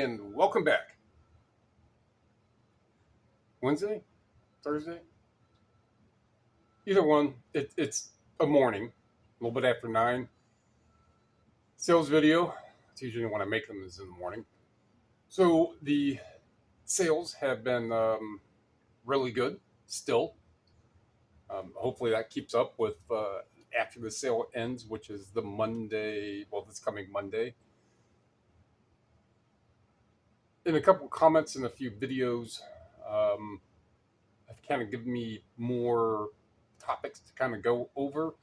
and welcome back. Wednesday? Thursday? Either one. It's a morning, a little bit after 9. Sales video. It's usually when I make them is in the morning. So the sales have been really good still. Hopefully that keeps up with after the sale ends, which is the Monday, well, this coming Monday. In a couple comments in a few videos, have kind of given me more topics to kind of go over,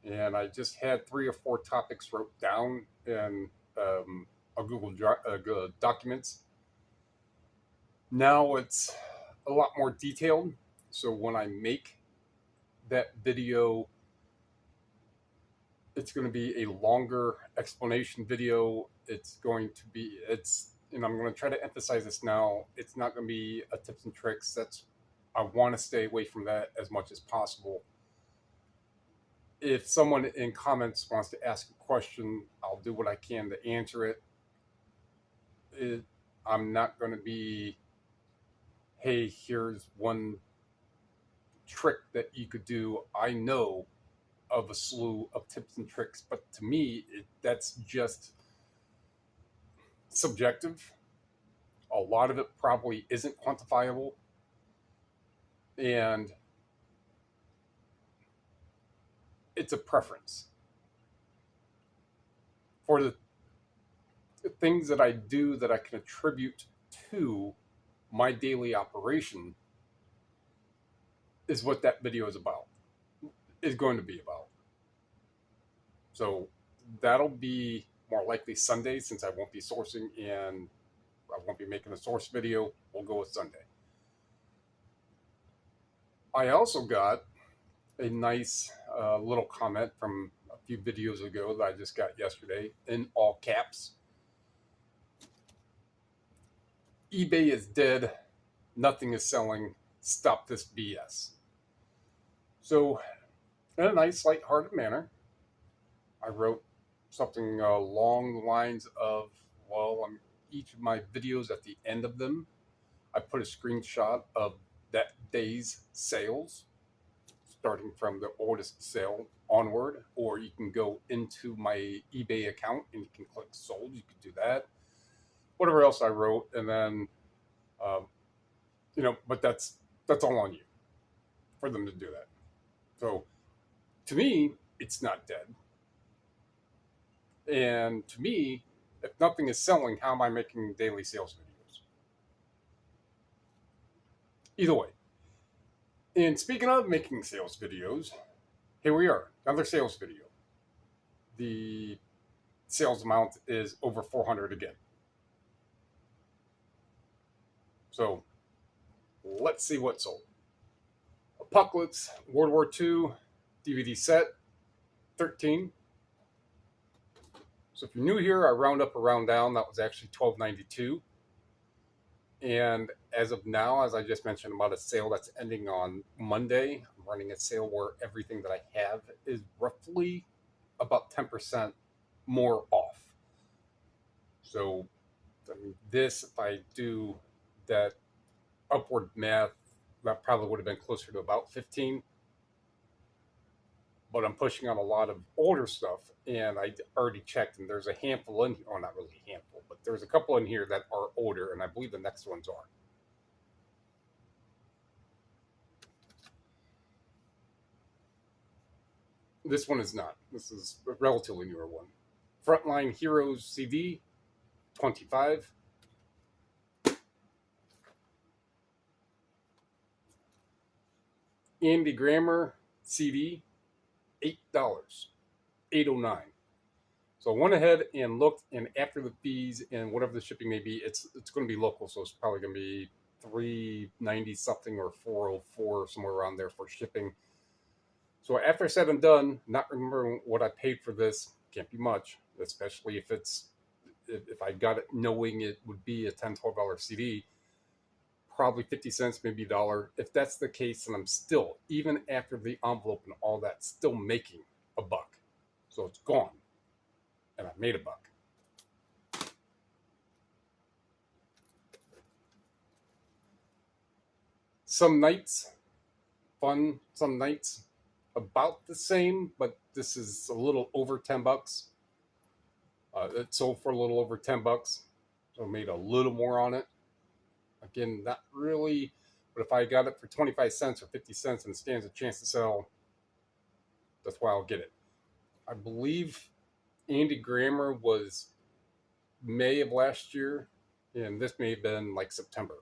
and I just had 3 or 4 topics wrote down in a Google Documents. Now it's a lot more detailed, so when I make that video, it's going to be a longer explanation video. And I'm going to try to emphasize this now. It's not going to be a tips and tricks. I want to stay away from that as much as possible. If someone in comments wants to ask a question, I'll do what I can to answer it. I'm not going to be, hey, here's one trick that you could do. I know of a slew of tips and tricks, but to me, that's just subjective. A lot of it probably isn't quantifiable. And it's a preference. For the things that I do that I can attribute to my daily operation is what that video is going to be about. So that'll be more likely Sunday, since I won't be sourcing and I won't be making a source video. We'll go with Sunday. I also got a nice little comment from a few videos ago that I just got yesterday in all caps. eBay is dead. Nothing is selling. Stop this BS. So, in a nice, lighthearted manner, I wrote something along the lines of, well, on each of my videos, at the end of them, I put a screenshot of that day's sales, starting from the oldest sale onward, or you can go into my eBay account and you can click sold. You could do that. Whatever else I wrote, and then, but that's all on you for them to do that. So, to me, it's not dead. And to me, if nothing is selling, how am I making daily sales videos? Either way. And speaking of making sales videos, here we are, another sales video. The sales amount is over 400 again. So let's see what sold. Apocalypse World War II DVD set, 13. So if you're new here, I round up or round down. That was actually $12.92. And as of now, as I just mentioned about a sale that's ending on Monday, I'm running a sale where everything that I have is roughly about 10% more off. So if I do that upward math, that probably would have been closer to about 15. But I'm pushing on a lot of older stuff, and I already checked, and there's a handful in here, or not really a handful, but there's a couple in here that are older, and I believe the next ones are. This one is not. This is a relatively newer one. Frontline Heroes CD, 25. Andy Grammer CD, $8, $8.09. So I went ahead and looked, and after the fees and whatever the shipping may be, it's going to be local, so it's probably going to be $3.90 something or $4.04, somewhere around there for shipping. So after said and done, not remembering what I paid for this, can't be much, especially if I got it knowing it would be a $10, $12 CD. Probably 50 cents, maybe $1. If that's the case, then I'm still, even after the envelope and all that, still making $1. So it's gone. And I made $1. Some nights fun, some nights about the same, but this is a little over $10. It sold for a little over $10, so I made a little more on it. Again, not really, but if I got it for 25 cents or 50 cents and it stands a chance to sell, that's why I'll get it. I believe Andy Grammer was May of last year, and this may have been like September.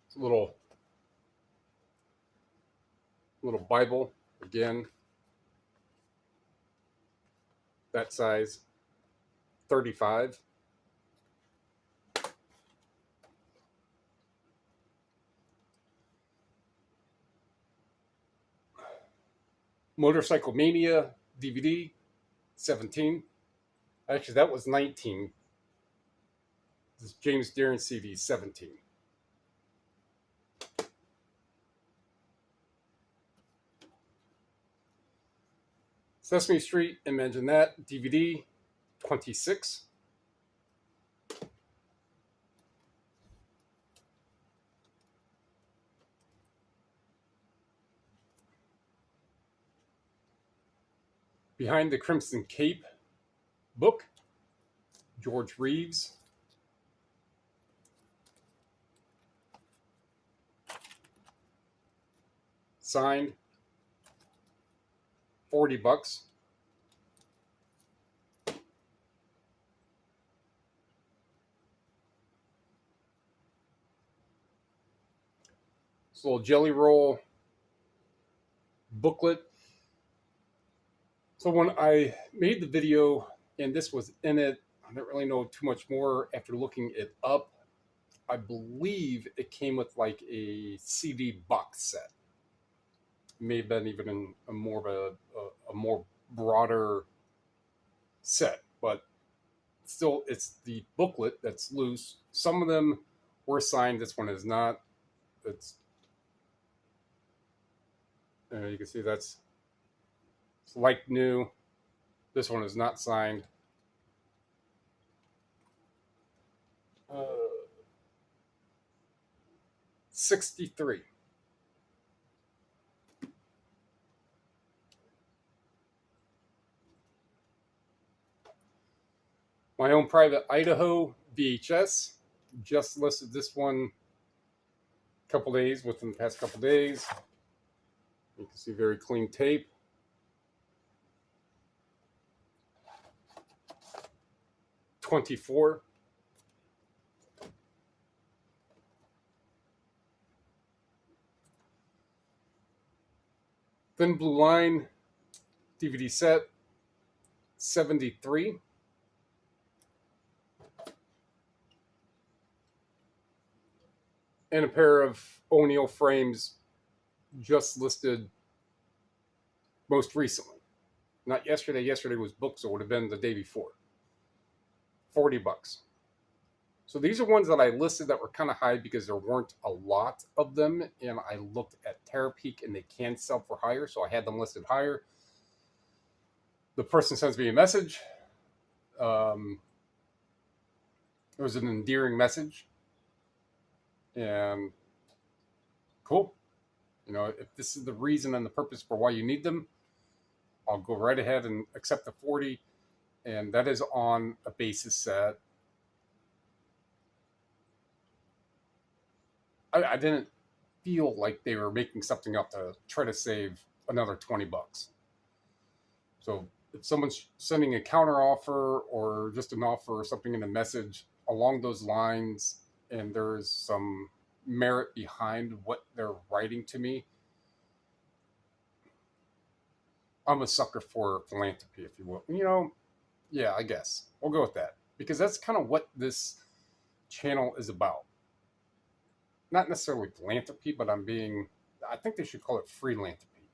It's a little Bible, again, that size, 35. Motorcycle Mania DVD, 17. Actually, that was 19. This is James Darren CD, 17. Sesame Street, Imagine That, DVD, 26. Behind the Crimson Cape book, George Reeves. Signed, $40. This little Jelly Roll booklet. So when I made the video and this was in it, I don't really know too much more after looking it up. I believe it came with like a CD box set. It may have been even in a more broader set, but still, it's the booklet that's loose. Some of them were signed. This one is not. It's you can see it's like new. This one is not signed. 63. My Own Private Idaho VHS. Just listed this one within the past couple days. You can see very clean tape. $24. Thin Blue Line DVD set, $73. And a pair of O'Neill frames just listed most recently. Not yesterday. Yesterday was booked, so it would have been the day before. $40. So these are ones that I listed that were kind of high because there weren't a lot of them, and I looked at Terapeak and they can sell for higher, so I had them listed higher. The person sends me a message. It was an endearing message, and cool. You know, if this is the reason and the purpose for why you need them, I'll go right ahead and accept the 40, and that is on a basis that I didn't feel like they were making something up to try to save another $20. So if someone's sending a counter offer or just an offer or something in a message along those lines, and there's some merit behind what they're writing to me, I'm a sucker for philanthropy, if you will. You know, yeah, I guess we'll go with that, because that's kind of what this channel is about. Not necessarily philanthropy, but I think they should call it freelanthropy.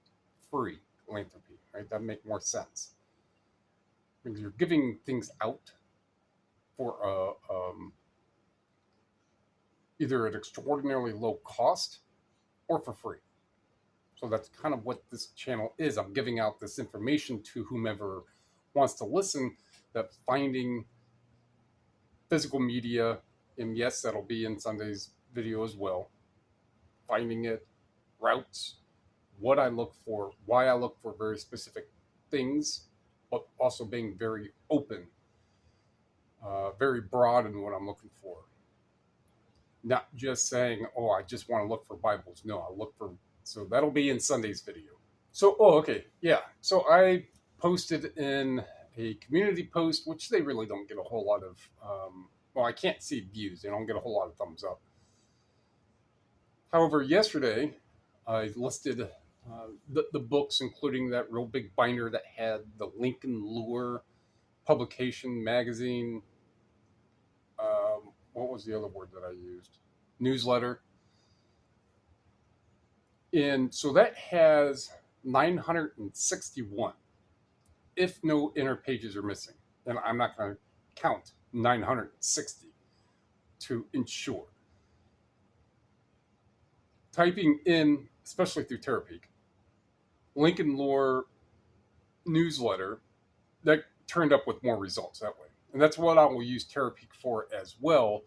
Free philanthropy, right? That'd make more sense. Because you're giving things out for either at extraordinarily low cost or for free. So that's kind of what this channel is. I'm giving out this information to whomever wants to listen, that finding physical media, and yes, that'll be in Sunday's video as well. Finding it, routes, what I look for, why I look for very specific things, but also being very open, very broad in what I'm looking for. Not just saying, oh, I just want to look for Bibles. No, I look for, so that'll be in Sunday's video. So, oh, okay, yeah. So I posted in a community post, which they really don't get a whole lot of, well, I can't see views. They don't get a whole lot of thumbs up. However, yesterday I listed the books, including that real big binder that had the Lincoln Lure publication magazine. What was the other word that I used? Newsletter. And so that has 961, if no inner pages are missing. And I'm not going to count 960 to ensure. Typing in, especially through Terapeak, Lincoln Lore newsletter, that turned up with more results that way. And that's what I will use Terapeak for as well,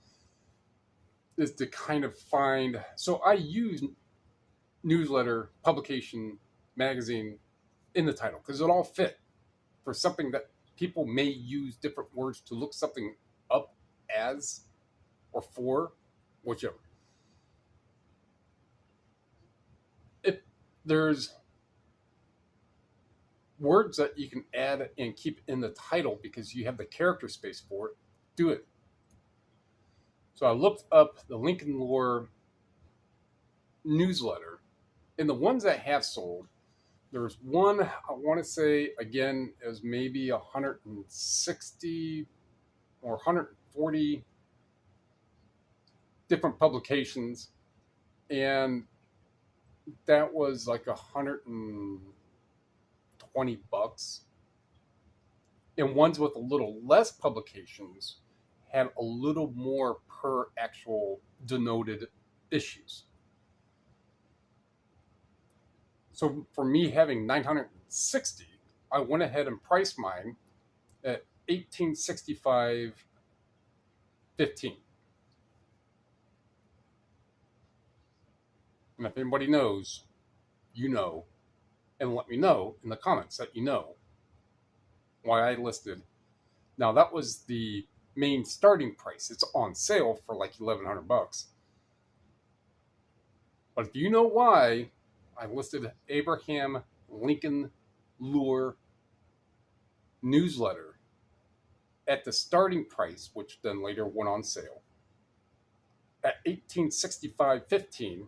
is to kind of find. So I use newsletter, publication, magazine in the title because it all fit for something that people may use different words to look something up as or for, whichever. If there's words that you can add and keep in the title because you have the character space for it, do it. So I looked up the Lincoln Lore newsletter, and the ones that have sold, there's one, I want to say, again, it was maybe 160 or 140 different publications, and that was like $120. And ones with a little less publications had a little more per actual denoted issues. So for me having 960, I went ahead and priced mine at $1865.15. And if anybody knows, you know, and let me know in the comments that you know why I listed. Now that was the main starting price. It's on sale for like $1,100. But if you know why I listed Abraham Lincoln Lure newsletter at the starting price, which then later went on sale, at $1865.15,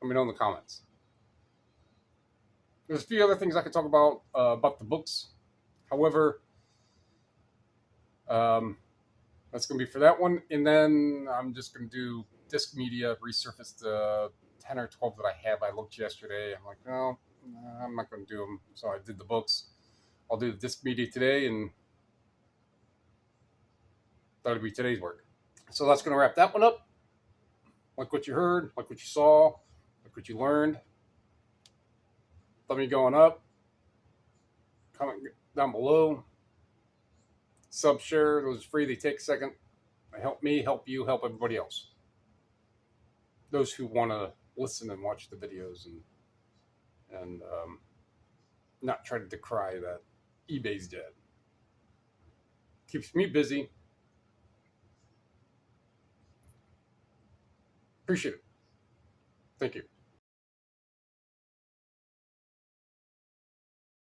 let me know in the comments. There's a few other things I could talk about the books. However, that's going to be for that one. And then I'm just going to do disc media, resurface the 10 or 12 that I have. I looked yesterday. I'm like, no, I'm not going to do them. So I did the books. I'll do the disc media today, and that'll be today's work. So that's going to wrap that one up. Like what you heard, like what you saw, like what you learned. Let me going up. Comment down below. Sub, share. Those are free. They take a second. They help me, help you, help everybody else. Those who want to listen and watch the videos and not try to decry that eBay's dead. Keeps me busy. Appreciate it. Thank you.